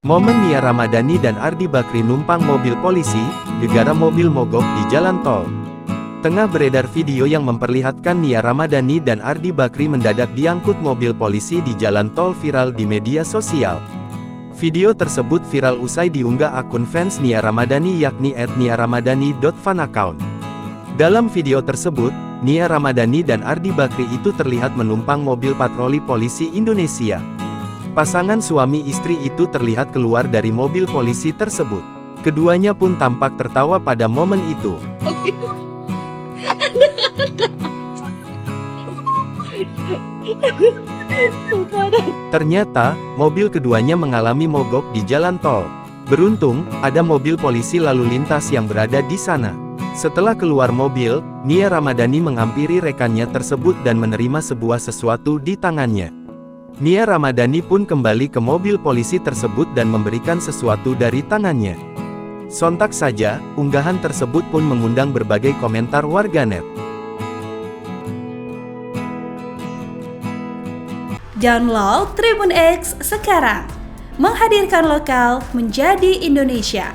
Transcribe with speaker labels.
Speaker 1: Momen Nia Ramadhani dan Ardi Bakri numpang mobil polisi, gegara mobil mogok di jalan tol. Tengah beredar video yang memperlihatkan Nia Ramadhani dan Ardi Bakri mendadak diangkut mobil polisi di jalan tol viral di media sosial. Video tersebut viral usai diunggah akun fans Nia Ramadhani yakni @niaramadhani.fan. Dalam video tersebut, Nia Ramadhani dan Ardi Bakri itu terlihat menumpang mobil patroli polisi Indonesia. Pasangan suami istri itu terlihat keluar dari mobil polisi tersebut. Keduanya pun tampak tertawa pada momen itu. Ternyata, mobil keduanya mengalami mogok di jalan tol. Beruntung, ada mobil polisi lalu lintas yang berada di sana. Setelah keluar mobil, Nia Ramadhani menghampiri rekannya tersebut dan menerima sebuah sesuatu di tangannya. Nia Ramadhani pun kembali ke mobil polisi tersebut dan memberikan sesuatu dari tangannya. Sontak saja, unggahan tersebut pun mengundang berbagai komentar warganet.
Speaker 2: Download Tribun X sekarang, menghadirkan lokal menjadi Indonesia.